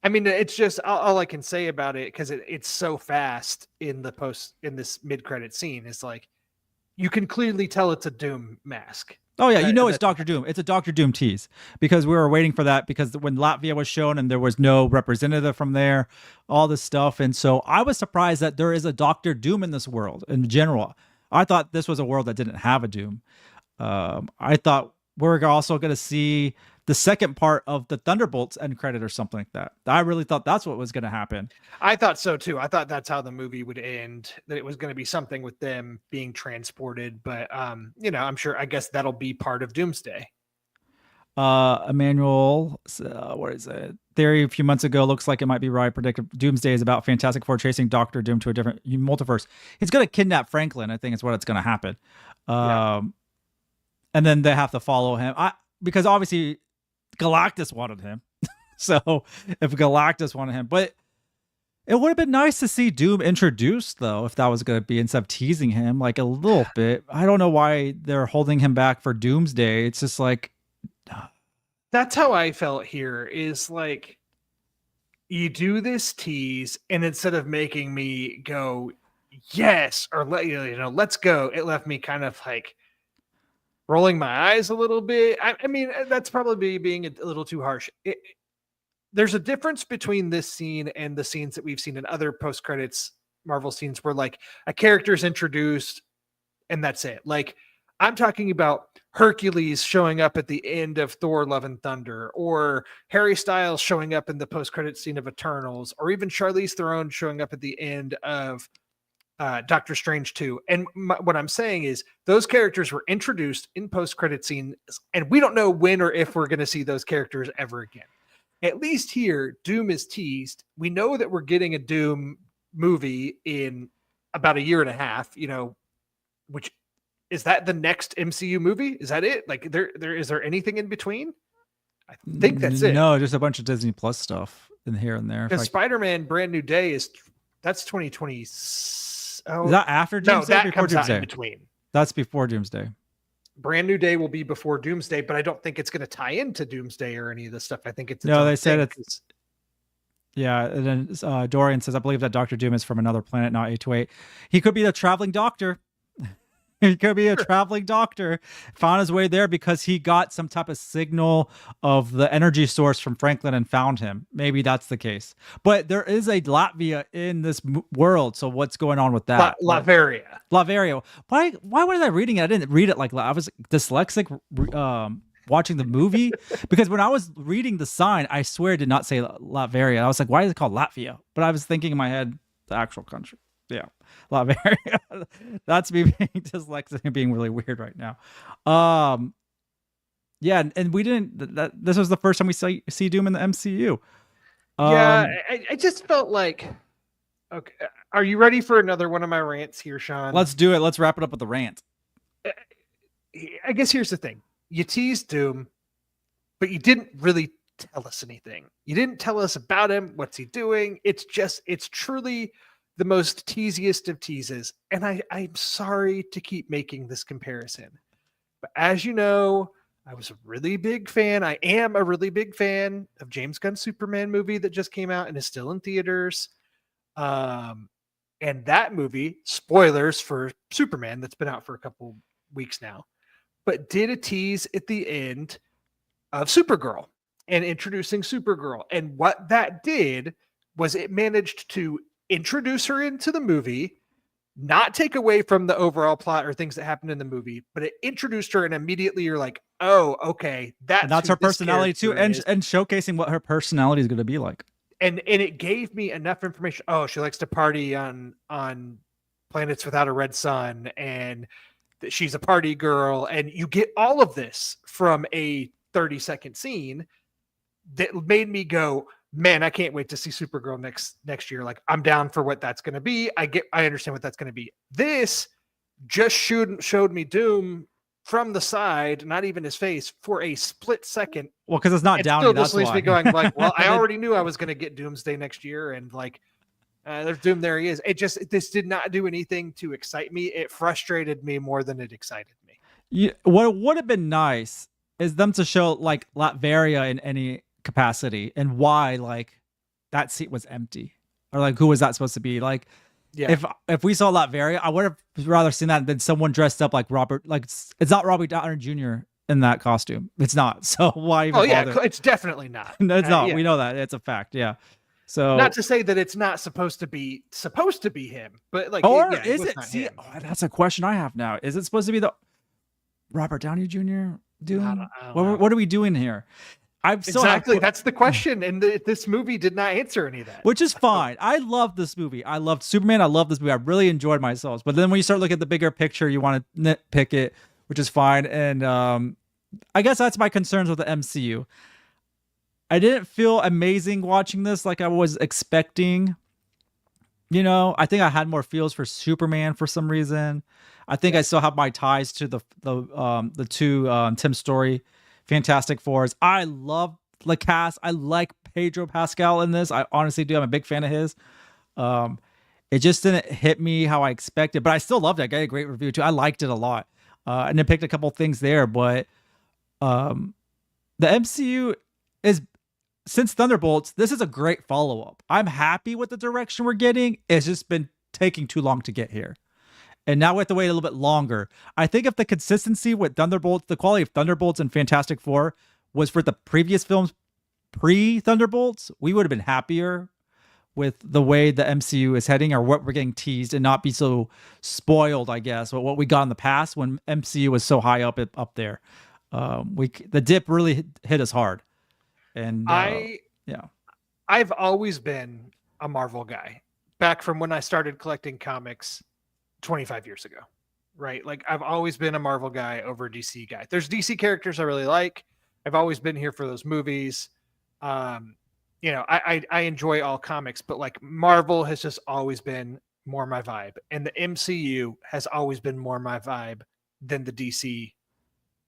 I mean, it's just all I can say about it, because it's so fast in this mid-credit scene. It's like you can clearly tell it's a Doom mask. Oh yeah, it's Doctor Doom. It's a Doctor Doom tease, because we were waiting for that, because when Latvia was shown and there was no representative from there, all this stuff. And so I was surprised that there is a Doctor Doom in this world in general. I thought this was a world that didn't have a Doom. I thought we're also going to see the second part of the Thunderbolts end credit or something like that. I really thought that's what was going to happen. I thought so too. I thought that's how the movie would end, that it was going to be something with them being transported. But, I'm sure, I guess that'll be part of Doomsday. Emmanuel, what is it? Theory a few months ago looks like it might be right. Predicted Doomsday is about Fantastic Four chasing Doctor Doom to a different multiverse. He's going to kidnap Franklin. I think is what it's going to happen. And then they have to follow him. Because obviously Galactus wanted him. So if Galactus wanted him, but it would have been nice to see Doom introduced, though, if that was going to be, instead of teasing him like a little bit. I don't know why they're holding him back for Doomsday. It's just like, that's how I felt here, is like, you do this tease, and instead of making me go, yes, or let's go, it left me kind of like rolling my eyes a little bit. I mean, that's probably being a little too harsh. There's a difference between this scene and the scenes that we've seen in other post-credits Marvel scenes where like a character is introduced and that's it. Like, I'm talking about Hercules showing up at the end of Thor: Love and Thunder, or Harry Styles showing up in the post-credit scene of Eternals, or even Charlize Theron showing up at the end of Doctor Strange 2. And what I'm saying is those characters were introduced in post-credit scenes, and we don't know when or if we're going to see those characters ever again. At least here, Doom is teased. We know that we're getting a Doom movie in about a year and a half, which is that the next MCU movie? Is that it? Like, is there anything in between? I think that's it. No, just a bunch of Disney Plus stuff in here and there. Because Spider-Man Brand New Day that's 2020. Is that after Doomsday? No, that comes out in between. That's before Doomsday. Brand New Day will be before Doomsday, but I don't think it's going to tie into Doomsday or any of this stuff. I think it's no. They said it's. Yeah, and then Dorian says, "I believe that Doctor Doom is from another planet, not 828. He could be the traveling doctor. He could be a traveling doctor, found his way there because he got some type of signal of the energy source from Franklin and found him. Maybe that's the case. But there is a Latvia in this world, so what's going on with that? Latveria. Why was I reading it? I didn't read it like I was dyslexic watching the movie, because when I was reading the sign, I swear it did not say Latveria. I was like, why is it called Latvia? But I was thinking in my head, the actual country. Yeah, Latveria. That's me being dyslexic and being really weird right now. Yeah, and we didn't. This was the first time we see Doom in the MCU. I just felt like, okay, are you ready for another one of my rants here, Sean? Let's do it. Let's wrap it up with the rant. I guess here's the thing. You teased Doom, but you didn't really tell us anything. You didn't tell us about him. What's he doing? It's truly the most teasiest of teases. And I'm sorry to keep making this comparison. But as you know, I was a really big fan. I am a really big fan of James Gunn's Superman movie that just came out and is still in theaters. And that movie, spoilers for Superman, that's been out for a couple weeks now, but did a tease at the end of Supergirl and introducing Supergirl. And what that did was it managed to introduce her into the movie, not take away from the overall plot or things that happened in the movie, but it introduced her and immediately you're like, oh, okay, that's her personality too, and showcasing what her personality is going to be like. And it gave me enough information. Oh, she likes to party on planets without a red sun, and that she's a party girl, and you get all of this from a 30-second scene that made me go, man, I can't wait to see Supergirl next year. Like, I'm down for what that's going to be. I understand what that's going to be. This just showed me Doom from the side, not even his face, for a split second. Well, because it's not Downey. That's leaves why. Me going like, well, I already knew I was going to get Doomsday next year, and like, there's Doom. There he is. This did not do anything to excite me. It frustrated me more than it excited me. Yeah, what would have been nice is them to show like Latveria in any capacity and why like that seat was empty, or like who was that supposed to be? Like, yeah. If we saw Latveria, I would have rather seen that than someone dressed up like Robert. Like, it's not Robert Downey Jr. in that costume. It's not. So why even bother? It's definitely not. No, it's not. Yeah. We know that. It's a fact. Yeah. So not to say that it's not supposed to be him, but like, or is it? See, that's a question I have now. Is it supposed to be the Robert Downey Jr. Doom? What are we doing here? Exactly. That's the question. And this movie did not answer any of that. Which is fine. I love this movie. I loved Superman. I love this movie. I really enjoyed myself. But then when you start looking at the bigger picture, you want to nitpick it, which is fine. And I guess that's my concerns with the MCU. I didn't feel amazing watching this like I was expecting. You know, I think I had more feels for Superman for some reason. I think I still have my ties to the two Tim Story Fantastic Fours. I love the cast. I like Pedro Pascal in this. I honestly do. I'm a big fan of his. It just didn't hit me how I expected, but I still loved it. I got a great review too. I liked it a lot. And then picked a couple things there, but the MCU is, since Thunderbolts, this is a great follow-up. I'm happy with the direction we're getting. It's just been taking too long to get here. And now we have to wait a little bit longer. I think if the consistency with Thunderbolts, the quality of Thunderbolts and Fantastic Four was for the previous films pre-Thunderbolts, we would have been happier with the way the MCU is heading or what we're getting teased, and not be so spoiled, I guess, with what we got in the past when MCU was so high up there. The dip really hit us hard. And I've always been a Marvel guy back from when I started collecting comics 25 years ago, right? Like, I've always been a Marvel guy over a DC guy. There's DC characters I really like. I've always been here for those movies. You know, I enjoy all comics, but like, Marvel has just always been more my vibe, and the MCU has always been more my vibe than the DC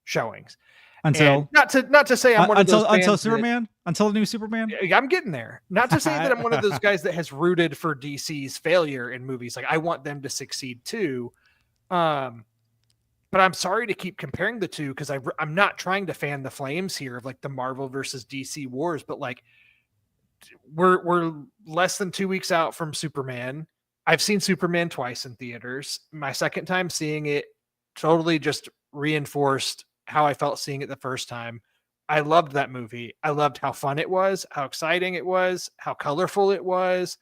showings. Until not to say I'm one of those until Superman, until the new Superman. I'm getting there. Not to say that I'm one of those guys that has rooted for DC's failure in movies. Like, I want them to succeed too. But I'm sorry to keep comparing the two, because I'm not trying to fan the flames here of like the Marvel versus DC wars, but like, we're less than 2 weeks out from Superman. I've seen Superman twice in theaters. My second time seeing it totally just reinforced how I felt seeing it the first time. I loved that movie. I loved how fun it was, how exciting it was, how colorful it was,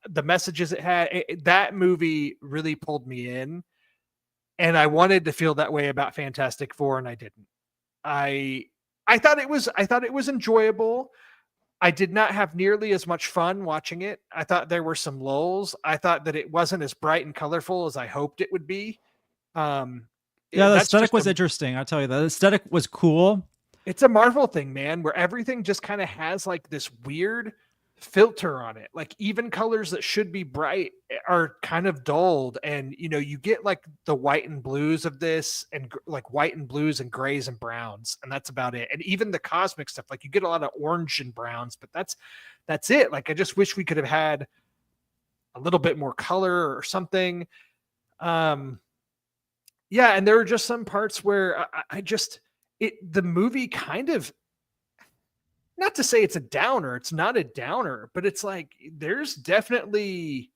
the messages it had. That movie really pulled me in, and I wanted to feel that way about Fantastic Four, and I didn't. I thought it was enjoyable. I did not have nearly as much fun watching it. I thought there were some lulls. I thought that it wasn't as bright and colorful as I hoped it would be. Yeah, the aesthetic was interesting. I'll tell you, the aesthetic was cool. It's a Marvel thing, man, where everything just kind of has like this weird filter on it. Like even colors that should be bright are kind of dulled, and you get like the white and blues of this, and like white and blues and grays and browns, and that's about it. And even the cosmic stuff, like you get a lot of orange and browns, but that's it. Like I just wish we could have had a little bit more color or something. Yeah, and there are just some parts where the movie kind of, not to say it's a downer, it's not a downer, but it's like there's definitely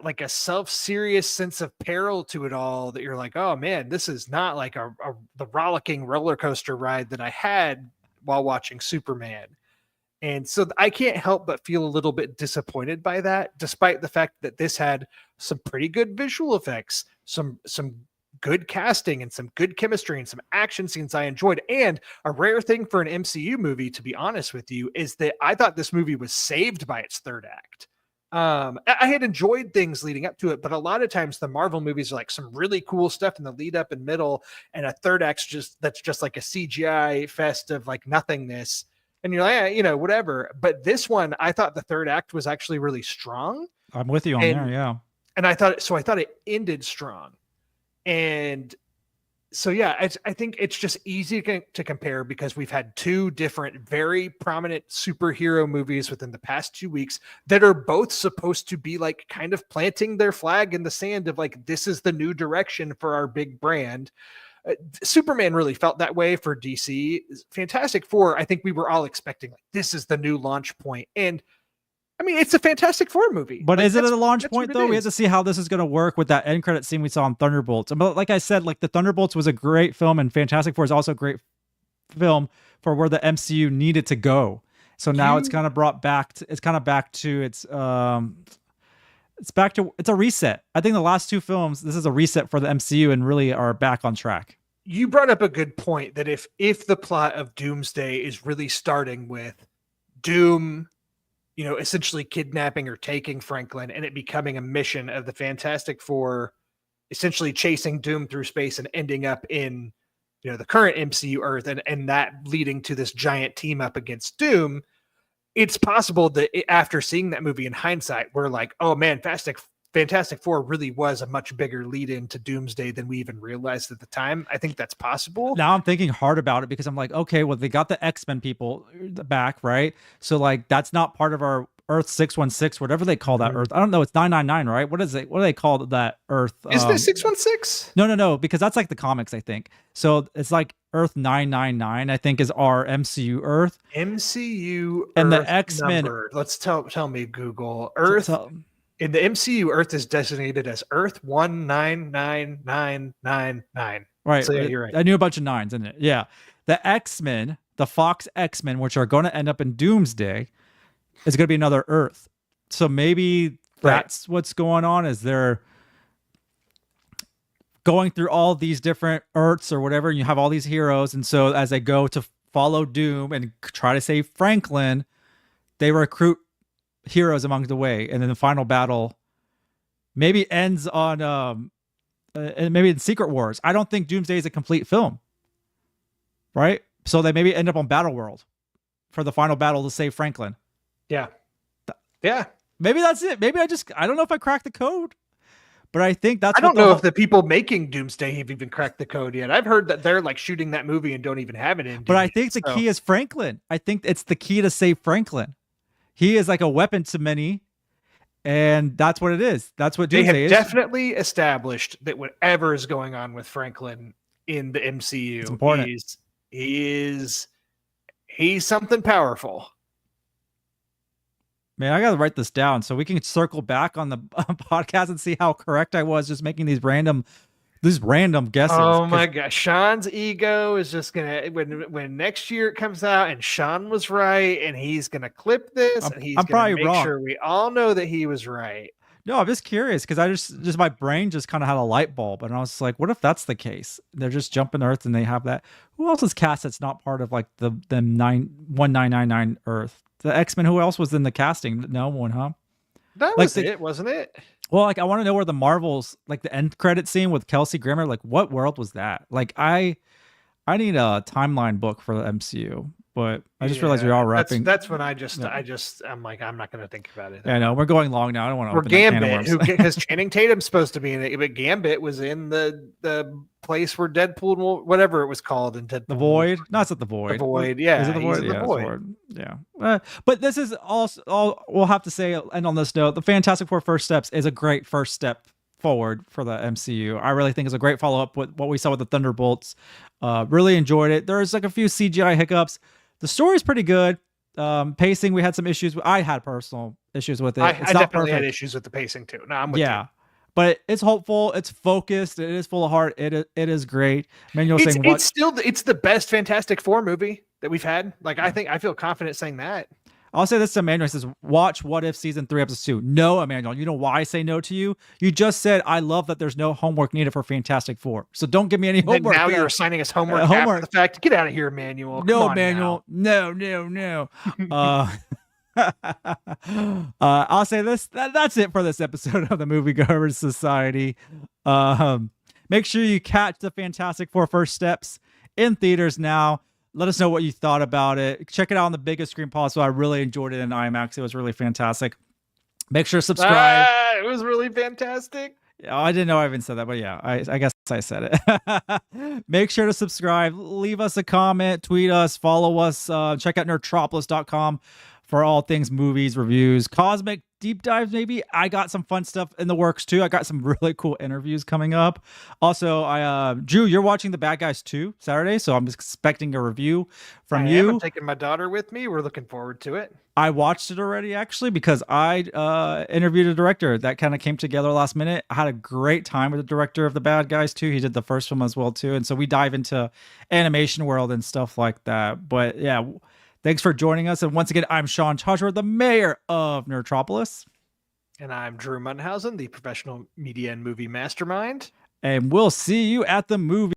like a self-serious sense of peril to it all, that you're like, oh man, this is not like the rollicking roller coaster ride that I had while watching Superman. And so I can't help but feel a little bit disappointed by that, despite the fact that this had some pretty good visual effects, some good casting and some good chemistry and some action scenes I enjoyed. And a rare thing for an MCU movie, to be honest with you, is that I thought this movie was saved by its third act. I had enjoyed things leading up to it, but a lot of times the Marvel movies are like some really cool stuff in the lead up and middle, and a third act that's just like a CGI fest of like nothingness. And you're like, whatever. But this one, I thought the third act was actually really strong. I'm with you on there, yeah. And I thought it ended strong. And so, yeah, I think it's just easy to compare, because we've had two different, very prominent superhero movies within the past 2 weeks that are both supposed to be like kind of planting their flag in the sand of like, this is the new direction for our big brand. Superman really felt that way for DC. Fantastic Four, I think we were all expecting like, this is the new launch point. And I mean, it's a Fantastic Four movie. But like, is it a launch point, though? We have to see how this is going to work with that end credit scene we saw in Thunderbolts. But like I said, like the Thunderbolts was a great film, and Fantastic Four is also a great film for where the MCU needed to go. So now it's kind of brought back to, it's a reset. I think the last two films, this is a reset for the MCU and really are back on track. You brought up a good point that if the plot of Doomsday is really starting with Doom, essentially kidnapping or taking Franklin, and it becoming a mission of the Fantastic Four, essentially chasing Doom through space and ending up in, the current MCU Earth, and that leading to this giant team up against Doom. It's possible that after seeing that movie in hindsight, we're like, oh man, Fantastic Four really was a much bigger lead in to Doomsday than we even realized at the time. I think that's possible. Now I'm thinking hard about it, because I'm like, okay, well, they got the X-Men people back, right? So like, that's not part of our Earth 616, whatever they call that Earth. I don't know. It's 999, right? What is it? What do they call that Earth? Isn't it 616? No, because that's like the comics, I think. So it's like Earth 999, I think, is our MCU Earth. MCU and Earth the X-Men. Numbered. Let's tell me, Google. Earth in the MCU, Earth is designated as Earth 199999. Right. So yeah, you're right. I knew a bunch of nines in it. Yeah. The X-Men, the Fox X-Men, which are going to end up in Doomsday, is going to be another Earth. So maybe that's what's going on, is they're going through all these different Earths or whatever, and you have all these heroes. And so as they go to follow Doom and try to save Franklin, they recruit heroes along the way. And then the final battle maybe ends on maybe in Secret Wars. I don't think Doomsday is a complete film, right? So they maybe end up on Battle World for the final battle to save Franklin. Yeah. Maybe that's it. Maybe I don't know if I cracked the code, but I think that's. I don't know if the people making Doomsday have even cracked the code yet. I've heard that they're like shooting that movie and don't even have it in. But I think the key is Franklin. I think it's the key to save Franklin. He is like a weapon to many, and that's what it is. That's what Doomsday is. They have definitely established that whatever is going on with Franklin in the MCU, it's important. He's something powerful. Man, I got to write this down so we can circle back on the podcast and see how correct I was just making these random guesses. Oh my gosh. Sean's ego is just going to, when next year it comes out and Sean was right, and he's going to clip this, and he's going to make sure we all know that he was right. No, I'm just curious, because I just my brain just kind of had a light bulb, and I was like, what if that's the case? They're just jumping Earth and they have that. Who else is cast that's not part of like the 1999 Earth? The X-Men, who else was in the casting? No one, huh? That was it, wasn't it? Well, like I want to know where the Marvels, like the end credit scene with Kelsey Grammer, like what world was that? Like I need a timeline book for the MCU. but I just realized we're all wrapping. That's when I'm like, I'm not going to think about it. I know we're going long now. I don't want to. Or Gambit, because Channing Tatum's supposed to be in it, but Gambit was in the place where Deadpool, whatever it was called, in Deadpool. The Void? No, it's not the Void. The Void, yeah. Is it the Void? Yeah, the Void. Yeah. But this is also all we'll have to say. And on this note, the Fantastic Four First Steps is a great first step forward for the MCU. I really think it's a great follow-up with what we saw with the Thunderbolts. Really enjoyed it. There's like a few CGI hiccups. The story's pretty good. Pacing, we had some issues. I had personal issues with it. I definitely had issues with the pacing too. No, I'm with you. But it's hopeful. It's focused. It is full of heart. It is great. It's the best Fantastic Four movie that we've had. Like, I feel confident saying that. I'll say this to Emmanuel. He says, watch What If Season 3, Episode 2. No, Emmanuel, you know why I say no to you? You just said, I love that there's no homework needed for Fantastic Four. So don't give me any homework. Now you're assigning us homework after the fact. Get out of here, Emmanuel. No, Emmanuel. No. I'll say this. That's it for this episode of the Moviegoers Society. Make sure you catch the Fantastic Four First Steps in theaters now. Let us know what you thought about it. Check it out on the biggest screen possible. I really enjoyed it in IMAX. It was really fantastic. Make sure to subscribe. It was really fantastic. I didn't know I even said that, but yeah, I guess I said it. Make sure to subscribe. Leave us a comment. Tweet us. Follow us. Check out nerdtropolis.com for all things movies, reviews, cosmic deep dives, maybe. I got some fun stuff in the works too. I got some really cool interviews coming up. Also, Drew, you're watching The Bad Guys 2 Saturday, so I'm expecting a review from you. I'm taking my daughter with me. We're looking forward to it. I watched it already, actually, because I interviewed a director that kind of came together last minute. I had a great time with the director of The Bad Guys 2. He did the first film as well too, and so we dive into animation world and stuff like that. But yeah, thanks for joining us. And once again, I'm Sean Tosher, the mayor of Nerdtropolis. And I'm Drew Munhausen, the professional media and movie mastermind. And we'll see you at the movie.